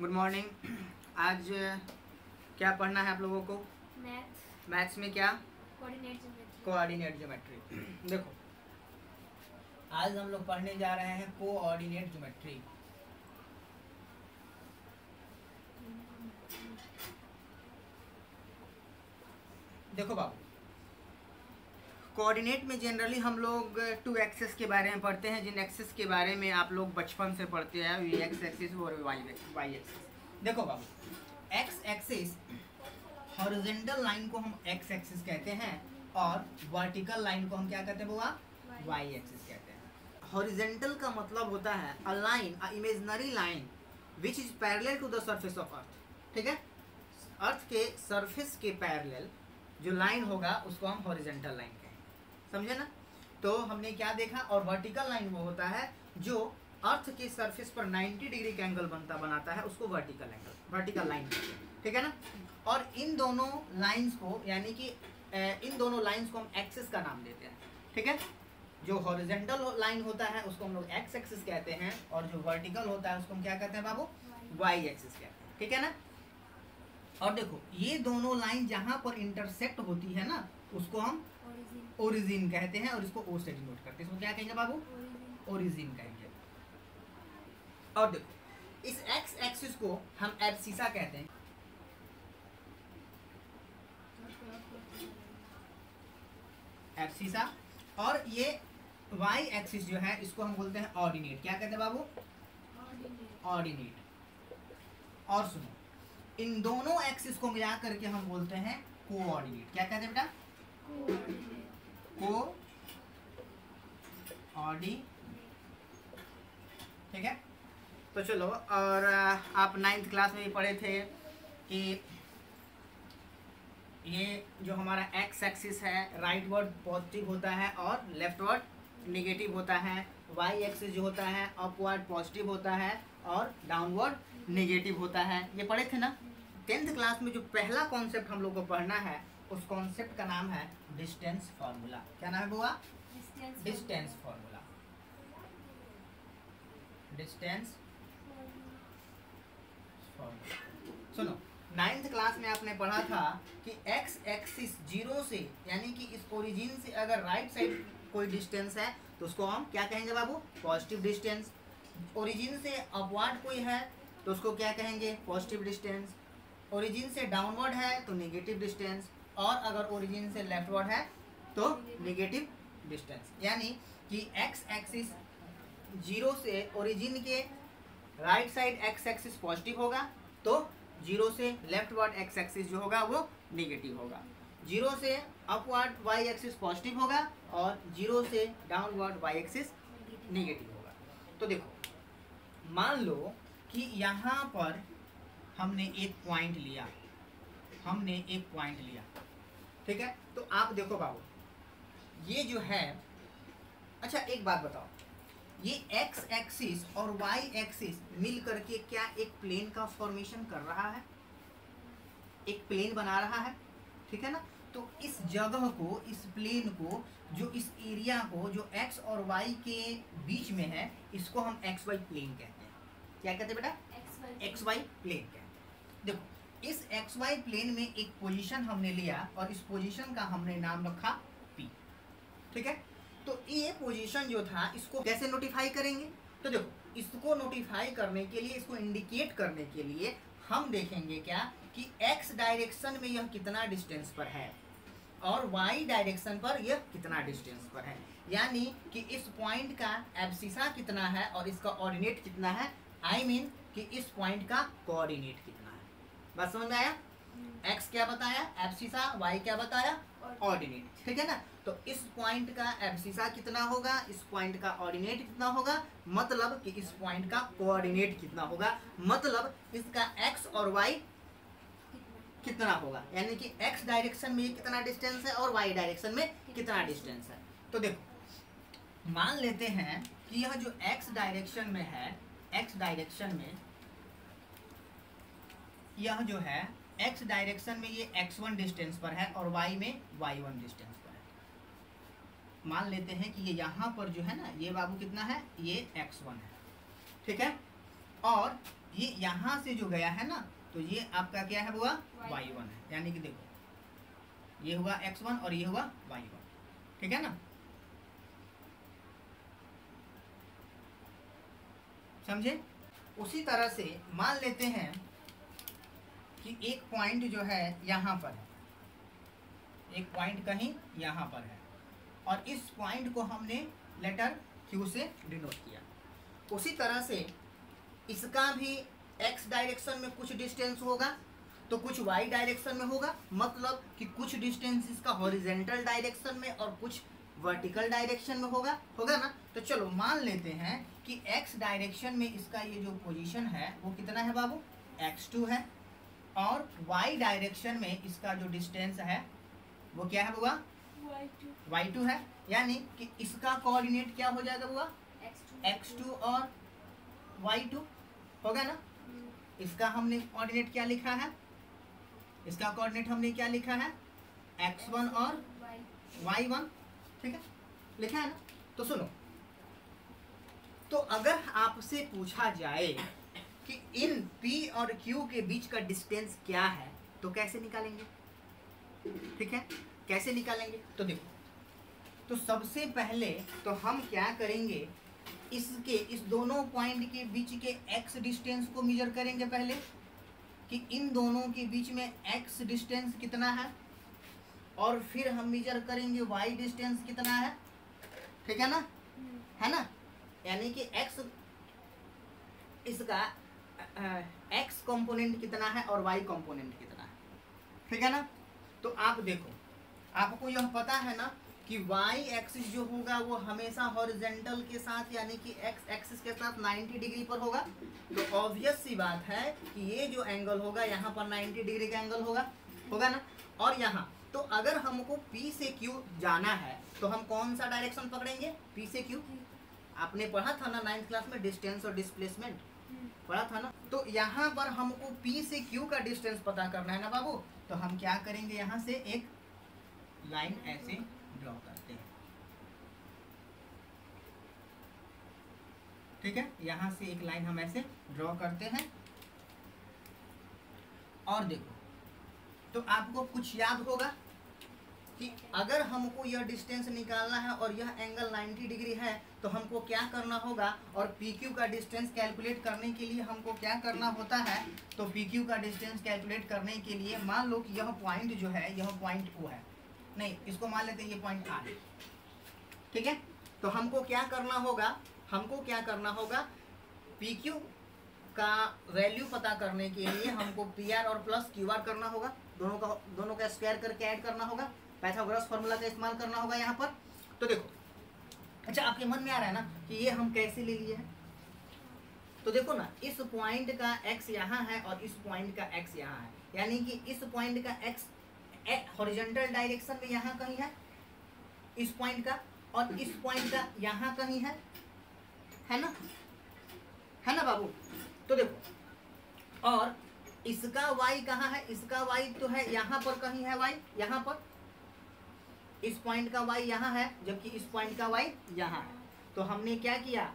Good morning. आज क्या पढ़ना है आप लोगों को? मैथ्स में क्या? Coordinate geometry. देखो, आज हम लोग पढ़ने जा रहे हैं कोऑर्डिनेट ज्योमेट्री। देखो बाबू, कोऑर्डिनेट में जनरली हम लोग 2 एक्सेस के बारे में पढ़ते हैं, जिन एक्सेस के बारे में आप लोग बचपन से पढ़ते हैं, वी एक्स एक्सिस और वाई एक्सिस। देखो बाबू, एक्स एक्सिस हॉरिजॉन्टल लाइन को हम एक्स एक्सिस कहते हैं और वर्टिकल लाइन को हम क्या कहते हैं बुआ? वाई एक्सिस कहते हैं। हॉरिजॉन्टल का मतलब होता है a line, a imaginary line which is parallel to the surface of earth. ठीक है, अर्थ के सरफेस के पैरेलल जो लाइन होगा उसको हम हॉरिजॉन्टल लाइन कहेंगे। समझे ना? तो हमने क्या देखा, और वर्टिकल लाइन वो होता है जो अर्थ के सरफेस पर 90 डिग्री का एंगल बनाता है, उसको वर्टिकल लाइन कहते हैं। ठीक है ना? और इन दोनों लाइंस को, यानी कि इन दोनों लाइंस को हम एक्सिस का नाम देते हैं। ठीक है, जो हॉरिजॉन्टल लाइन होता है उसको हम लोग एक्स एक्सिस कहते हैं और जो वर्टिकल होता है उसको हम क्या कहते हैं बाबू? वाई एक्सिस कहते हैं। ठीक है ना? और देखो, ये दोनों लाइन जहां पर इंटरसेक्ट होती है ना, उसको हम ओरिजिन कहते हैं और इसको ओ से डिनोट करते हैं। इसको क्या कहेंगे बाबू? ओरिजिन कहेंगे। और देखो, इस एक्स एक्सिस को हम एब्सिसा कहते हैं। एब्सिसा। और ये वाई एक्सिस जो है इसको हम बोलते हैं ऑर्डिनेट। क्या कहते हैं बाबू? ऑर्डिनेट। और सुनो, इन दोनों एक्सिस को मिला करके हम बोलते हैं कोऑर्डिनेट। क्या कहते हैं बेटा? कोऑर्डिनेट। ठीक है, तो चलो, और आप 9th क्लास में भी पढ़े थे कि ये जो हमारा एक्स एक्सिस है, राइट वर्ड पॉजिटिव होता है और लेफ्ट वर्ड नेगेटिव होता है। वाई एक्सिस जो होता है अपवर्ड पॉजिटिव होता है और डाउनवर्ड नेगेटिव होता है। ये पढ़े थे ना? 10th क्लास में जो पहला कॉन्सेप्ट हम लोग को पढ़ना है उस कॉन्सेप्ट का नाम है डिस्टेंस फार्मूला। क्या नाम है बुआ? Distance formula. Distance formula. सुनो, 9th क्लास में आपने पढ़ा था कि एक्स एक्सिस 0 से, यानी कि इस ओरिजिन से अगर राइट साइड कोई डिस्टेंस है तो उसको हम क्या कहेंगे बाबू? Positive distance. ओरिजिन से अपवर्ड कोई है तो उसको क्या कहेंगे? Positive distance. ओरिजिन से डाउनवर्ड है तो नेगेटिव डिस्टेंस, और अगर ओरिजिन से लेफ्टवर्ड है तो नेगेटिव डिस्टेंस। यानी कि एक्स एक्सिस 0 से ओरिजिन के right side x axis positive होगा तो 0 से लेफ्टवर्ड एक्स एक्सिस जो होगा वो नेगेटिव होगा। 0 से अपवर्ड वाई एक्सिस पॉजिटिव होगा और 0 से डाउनवर्ड वाई एक्सिस नेगेटिव होगा। तो देखो, मान लो कि यहाँ पर हमने एक पॉइंट लिया, ठीक है? तो आप देखो बाबू, ये जो है, अच्छा एक बात बताओ, ये एक्स एक्सिस और वाई एक्सिस मिल करके क्या एक प्लेन का फॉर्मेशन कर रहा है? एक प्लेन बना रहा है। ठीक है ना? तो इस जगह को, इस प्लेन को, जो इस एरिया को जो एक्स और वाई के बीच में है, इसको हम एक्स वाई प्लेन कहते हैं। क्या कहते हैं बेटा? एक्स वाई प्लेन कहते हैं। देखो, इस एक्स वाई प्लेन में एक पोजीशन हमने लिया और इस पोजीशन का हमने नाम रखा P। ठीक है? तो ये पोजीशन जो था इसको कैसे नोटिफाई करेंगे? तो देखो, इसको नोटिफाई करने के लिए, इसको इंडिकेट करने के लिए हम देखेंगे क्या कि x डायरेक्शन में यह कितना डिस्टेंस पर है और y डायरेक्शन पर यह कितना डिस्टेंस पर है। यानी कि इस पॉइंट का एब्सिसा कितना है और इसका ऑर्डिनेट कितना है। आई मीन कि इस पॉइंट का कोऑर्डिनेट कितना है। बात समझ में आया? x क्या बताया? एब्सिसा। y क्या बताया? ऑर्डिनेट। ठीक है ना? तो इस पॉइंट का एब्सिसा कितना होगा, इस पॉइंट का ऑर्डिनेट कितना होगा, मतलब कि इस पॉइंट का कोऑर्डिनेट कितना होगा, मतलब इसका x और y कितना होगा। यानी कि x डायरेक्शन में कितना डिस्टेंस है और y डायरेक्शन में कितना डिस्टेंस है। तो देखो, मान लेते हैं कि यह जो x डायरेक्शन में है, x डायरेक्शन में यह जो है x डायरेक्शन में ये x1 डिस्टेंस पर है और y में y1 डिस्टेंस पर है। मान लेते हैं कि ये यहाँ पर जो है ना, ये बाबू कितना है? ये x1 है। ठीक है? और ये यहाँ से जो गया है ना, तो ये आपका क्या है हुआ y1 है, यानी कि देखो ये हुआ x1 और ये हुआ y1, ठीक है ना, समझे। उसी तरह से मान लेते हैं कि एक पॉइंट जो है यहाँ पर है, एक पॉइंट कहीं यहाँ पर है, और इस पॉइंट को हमने लेटर Q से डिनोट किया। उसी तरह से इसका भी x डायरेक्शन में कुछ डिस्टेंस होगा, तो कुछ y डायरेक्शन में होगा, मतलब कि कुछ डिस्टेंस इसका हॉरिजेंटल डायरेक्शन में और कुछ वर्टिकल डायरेक्शन में होगा ना। तो चलो मान लेते हैं कि x डायरेक्शन में इसका ये जो पोजीशन है वो कितना है बाबू, x2 है, और y डायरेक्शन में इसका जो डिस्टेंस है वो क्या है बुआ, y2 है, यानी कि इसका कोऑर्डिनेट क्या हो जाएगा बुआ, x2 और y2 होगा ना। इसका हमने कोऑर्डिनेट क्या लिखा है, इसका कोऑर्डिनेट हमने क्या लिखा है, x1 और y1, ठीक है, लिखा है ना। तो सुनो, तो अगर आपसे पूछा जाए कि इन P और Q के बीच का डिस्टेंस क्या है तो कैसे निकालेंगे, ठीक है, कैसे निकालेंगे। तो देखो, तो सबसे पहले तो हम क्या करेंगे, इस दोनों पॉइंट के बीच के x डिस्टेंस को मेजर करेंगे पहले, कि इन दोनों के बीच में x डिस्टेंस कितना है, और फिर हम मेजर करेंगे y डिस्टेंस कितना है, ठीक है ना, यानी कि x इसका x कंपोनेंट कितना है और y कंपोनेंट कितना है, ठीक है ना। तो आप देखो, आपको यह पता है ना कि y एक्सिस जो होगा वो हमेशा हॉरिजेंटल के साथ यानी कि x एक्सिस के साथ 90 डिग्री पर होगा। तो ऑब्वियस सी बात है कि ये जो एंगल होगा यहाँ पर 90 डिग्री का एंगल होगा ना। और यहाँ तो अगर हमको P से Q जाना है तो हम कौन सा डायरेक्शन पकड़ेंगे, P से Q। आपने पढ़ा था ना 9th क्लास में डिस्टेंस और डिस्प्लेसमेंट पढ़ा था ना। तो यहाँ पर हमको P से Q का डिस्टेंस पता करना है ना बाबू। तो हम क्या करेंगे, यहाँ से एक लाइन ऐसे ड्रॉ करते हैं, ठीक है, यहाँ से एक लाइन हम ऐसे ड्रॉ करते हैं। और देखो, तो आपको कुछ याद होगा कि अगर हमको यह डिस्टेंस निकालना है और यह एंगल 90 डिग्री है तो हमको क्या करना होगा, और PQ का डिस्टेंस कैलकुलेट करने के लिए हमको क्या करना होता है। तो PQ का डिस्टेंस कैलकुलेट करने के लिए मान लो कि यह पॉइंट जो है यह पॉइंट O है, नहीं इसको मान लेते हैं ये पॉइंट R है, ठीक है। तो हमको क्या करना होगा, PQ का वैल्यू पता करने के लिए हमको PR और प्लस QR करना होगा, दोनों का स्क्वायर करके ऐड करना होगा, पाइथागोरस फार्मूला का इस्तेमाल करना होगा यहाँ पर। तो देखो, अच्छा आपके मन में आ रहा है ना कि ये हम कैसे ले लिए हैं। तो देखो ना, इस पॉइंट का x यहाँ है और इस पॉइंट का x यहाँ है, यानी कि इस पॉइंट का x हॉरिजॉन्टल डायरेक्शन में यहाँ कहीं है इस पॉइंट का, और इस पॉइंट का यहाँ कहीं है ना बाबू। तो देखो, और इसका y कहाँ है, इसका y तो है यहाँ पर कहीं है, y यहाँ पर, इस पॉइंट का y यहाँ है जबकि इस पॉइंट का y यहाँ है। तो हमने क्या किया,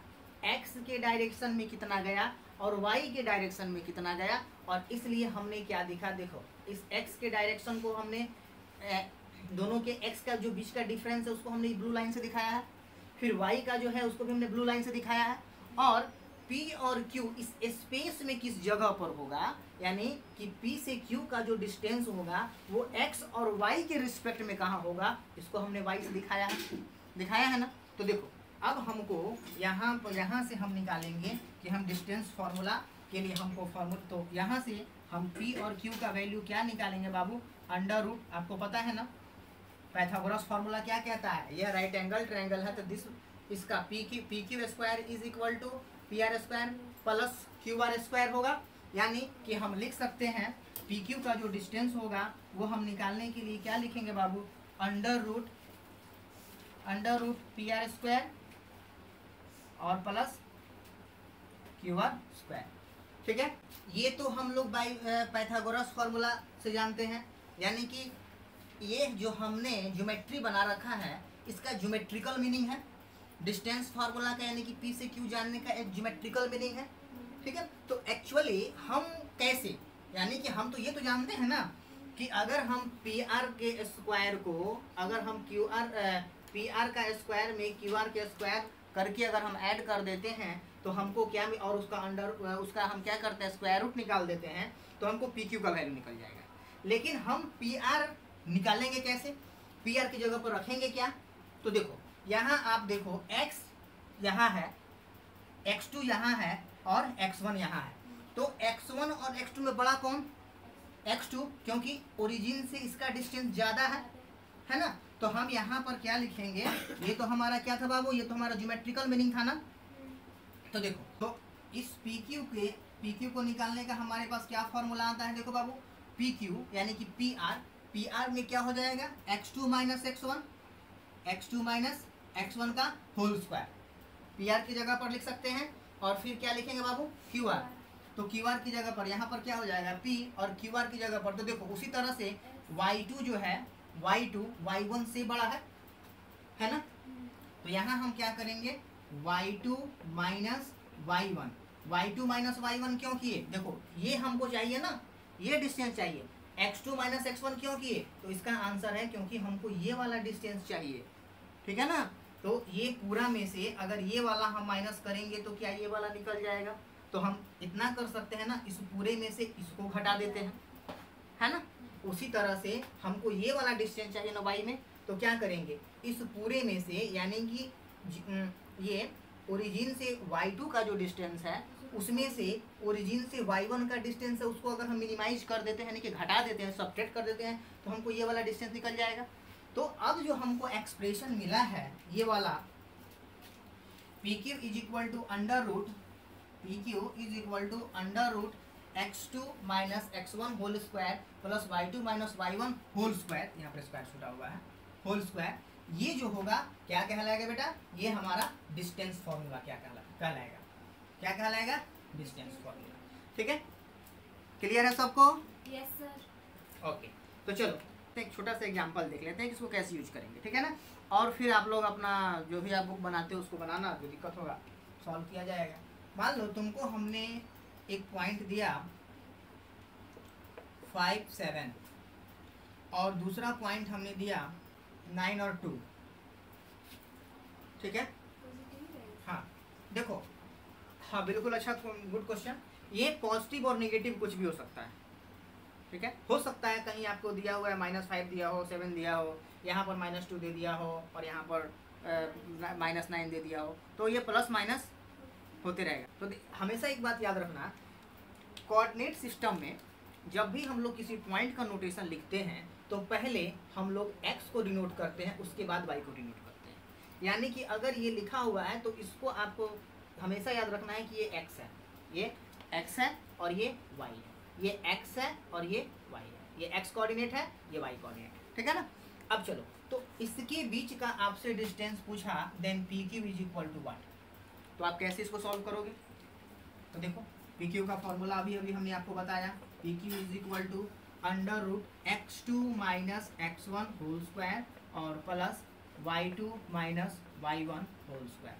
x के डायरेक्शन में कितना गया और y के डायरेक्शन में कितना गया, और इसलिए हमने क्या दिखा, देखो इस x के डायरेक्शन को हमने दोनों के x का जो बीच का डिफरेंस है उसको हमने ब्लू लाइन से दिखाया है, फिर y का जो है उसको भी हमने ब्लू लाइन से दिखाया है, और P और Q इस स्पेस में किस जगह पर होगा, यानी कि P से Q का जो डिस्टेंस होगा वो x और y के रिस्पेक्ट में कहाँ होगा, इसको हमने y से दिखाया है ना। तो देखो, अब हमको यहाँ से हम निकालेंगे कि हम डिस्टेंस फार्मूला के लिए हमको तो यहाँ से हम P और Q का वैल्यू क्या निकालेंगे बाबू, अंडर रूट। आपको पता है ना पाइथागोरस फार्मूला क्या कहता है, यह राइट एंगल ट्रायंगल है तो इसका PQ square is equal to PR square plus QR square होगा। यानी कि हम लिख सकते हैं PQ का जो डिस्टेंस होगा वो हम निकालने के लिए क्या लिखेंगे बाबू, अंडर रूट PR स्क्वायर और प्लस QR स्क्वायर, ठीक है। ये तो हम लोग बाई पाइथागोरस फार्मूला से जानते हैं, यानी कि ये जो हमने ज्योमेट्री बना रखा है इसका ज्योमेट्रिकल मीनिंग है डिस्टेंस फार्मूला का, यानी कि P से Q जानने का एक ज्योमेट्रिकल मीनिंग है, ठीक है। तो एक्चुअली हम कैसे, यानी कि हम तो ये तो जानते हैं ना कि अगर हम पी आर के स्क्वायर को, अगर हम क्यू आर पी आर का स्क्वायर में क्यू आर के स्क्वायर करके अगर हम ऐड कर देते हैं तो हमको क्या, और उसका उसका हम क्या करते हैं, स्क्वायर रूट निकाल देते हैं, तो हमको पी क्यू का वैल्यू निकल जाएगा। लेकिन हम पी आर निकालेंगे कैसे, पी आर की जगह पर रखेंगे क्या, तो देखो यहाँ आप देखो x यहाँ है, x2 यहाँ है और x1 यहाँ है। तो x1 और x2 में बड़ा कौन, x2, क्योंकि ओरिजिन से इसका डिस्टेंस ज़्यादा है ना। तो हम यहाँ पर क्या लिखेंगे, ये तो हमारा क्या था बाबू, ये तो हमारा ज्योमेट्रिकल मीनिंग था ना। तो देखो, तो इस PQ को निकालने का हमारे पास क्या फॉर्मूला आता है, देखो बाबू, PQ यानी कि PR में क्या हो जाएगा, x2 माइनस x1 का होल स्क्वायर, PR की जगह पर लिख सकते हैं। और फिर क्या लिखेंगे बाबू, QR, तो QR की जगह पर यहाँ पर क्या हो जाएगा P, और QR की जगह पर, तो देखो उसी तरह से Y2 जो है, Y2 Y1 से बड़ा है ना। तो यहाँ हम क्या करेंगे, Y2 माइनस Y1 क्यों किए, देखो ये हमको चाहिए ना, ये डिस्टेंस चाहिए। x2 माइनस x1 क्यों किए, तो इसका आंसर है क्योंकि हमको ये वाला डिस्टेंस चाहिए, ठीक है ना। तो ये पूरा में से अगर ये वाला हम माइनस करेंगे तो क्या ये वाला निकल जाएगा। तो हम इतना कर सकते हैं ना, इस पूरे में से इसको घटा देते हैं, है ना। उसी तरह से हमको ये वाला डिस्टेंस चाहिए ना y में, तो क्या करेंगे, इस पूरे में से, यानी कि ये ओरिजिन से y2 का जो डिस्टेंस है उसमें से ओरिजिन से y1 का डिस्टेंस है, उसको अगर हम मिनिमाइज कर देते हैं, यानी कि घटा देते हैं, सब्ट्रैक्ट कर देते हैं, तो हमको ये वाला डिस्टेंस निकल जाएगा। तो अब जो हमको एक्सप्रेशन मिला है ये वाला, PQ is equal to under root x2 minus x1 whole square plus y2 minus y1 whole square, यहाँ पर स्क्वायर छूटा हुआ है, होल स्क्वायर, ये जो होगा क्या कहलाएगा बेटा, ये हमारा डिस्टेंस फॉर्मूला क्या कहलाएगा, क्या कहलाएगा, डिस्टेंस फॉर्मूला। ठीक है, क्लियर है सबको? Yes sir. ओके, तो चलो एक छोटा सा एग्जांपल देख लेते हैं कि इसको कैसे यूज करेंगे, ठीक है ना। और फिर आप लोग अपना जो भी आप बुक बनाते हो उसको बनाना, जो दिक्कत होगा सॉल्व किया जाएगा। मान लो तुमको हमने एक पॉइंट दिया 5, 7 और दूसरा पॉइंट हमने दिया 9 और 2, ठीक है। हाँ देखो, हाँ बिल्कुल, अच्छा गुड क्वेश्चन। ये पॉजिटिव और नेगेटिव कुछ भी हो सकता है, ठीक है। हो सकता है कहीं आपको दिया हुआ है -5 दिया हो, 7 दिया हो, यहाँ पर -2 दे दिया हो और यहाँ पर -9 दे दिया हो, तो ये प्लस माइनस होते रहेगा। तो हमेशा एक बात याद रखना, कोऑर्डिनेट सिस्टम में जब भी हम लोग किसी पॉइंट का नोटेशन लिखते हैं तो पहले हम लोग x को डिनोट करते हैं, उसके बाद y को डिनोट करते हैं। यानी कि अगर ये लिखा हुआ है तो इसको आपको हमेशा याद रखना है कि ये x है, ये x है और ये y है, ये x है और ये y है, ये x कोऑर्डिनेट है, ये y कोऑर्डिनेट है, ठीक है ना। अब चलो, तो इसके बीच का आपसे डिस्टेंस पूछा, then PQ is equal to what, तो आप कैसे इसको सॉल्व करोगे। तो देखो PQ का फॉर्मूला अभी हमने आपको बताया, PQ is equal to under root x2 minus x1 whole square और plus y2 minus y1 whole square.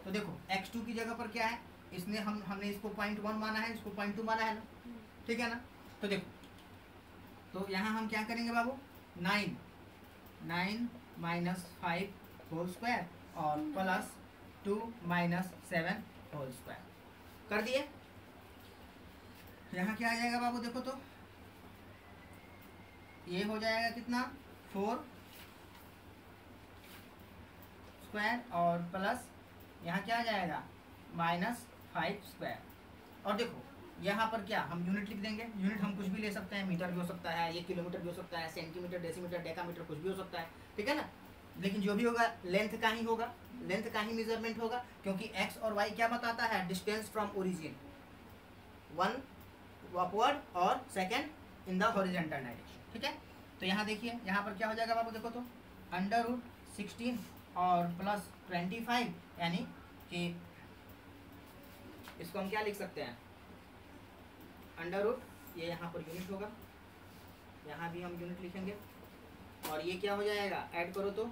तो देखो x2 की जगह पर क्या है, इसने हमने इसको 0.1 माना है, इसको 0.2 माना है ना, ठीक है ना। तो देखो, तो यहाँ हम क्या करेंगे बाबू, 9 माइनस 5 होल स्क्वायर और प्लस 2 माइनस 7 होल स्क्वायर कर दिए। यहाँ क्या आ जाएगा बाबू, देखो तो ये हो जाएगा कितना, 4 स्क्वायर और प्लस यहाँ क्या आ जाएगा -5 स्क्वायर। और देखो यहाँ पर क्या हम यूनिट लिख देंगे, यूनिट हम कुछ भी ले सकते हैं, मीटर भी हो सकता है, ये किलोमीटर भी हो सकता है, सेंटीमीटर, डेसीमीटर, डेकामीटर, कुछ भी हो सकता है, ठीक है ना। लेकिन जो भी होगा लेंथ का ही होगा, लेंथ का ही मेजरमेंट होगा, क्योंकि x और y क्या बताता है, distance from origin, one upward और second in the horizontal direction, ठीक है। तो यहाँ देखिए, यहाँ पर क्या हो जाएगा बाबू, देखो तो अंडर रूट 16 और प्लस 25, यानी कि इसको हम क्या लिख सकते हैं, अंडर रूट, ये यहाँ पर यूनिट होगा, यहाँ भी हम यूनिट लिखेंगे, और ये क्या हो जाएगा, ऐड करो तो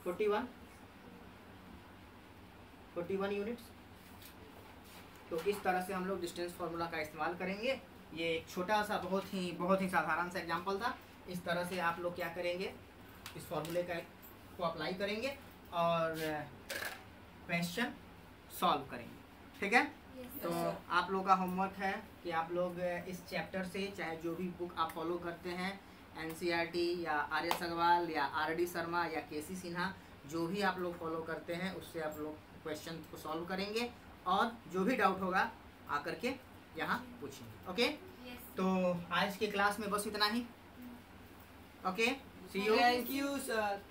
41 यूनिट्स, तो इस तरह से हम लोग डिस्टेंस फार्मूला का इस्तेमाल करेंगे। ये एक छोटा सा बहुत ही साधारण सा एग्जांपल था। इस तरह से आप लोग क्या करेंगे, इस फार्मूले का को अप्लाई करेंगे और क्वेश्चन सॉल्व करेंगे, ठीक है। तो आप लोग का होमवर्क है कि आप लोग इस चैप्टर से, चाहे जो भी बुक आप फॉलो करते हैं, एनसीईआरटी या आर एस अग्रवाल या आर.डी. शर्मा या के.सी. सिन्हा, जो भी आप लोग फॉलो करते हैं उससे आप लोग क्वेश्चन को सॉल्व करेंगे और जो भी डाउट होगा आकर के यहाँ पूछेंगे। ओके, तो आज के क्लास में बस इतना ही। Okay, see you. Thank you sir.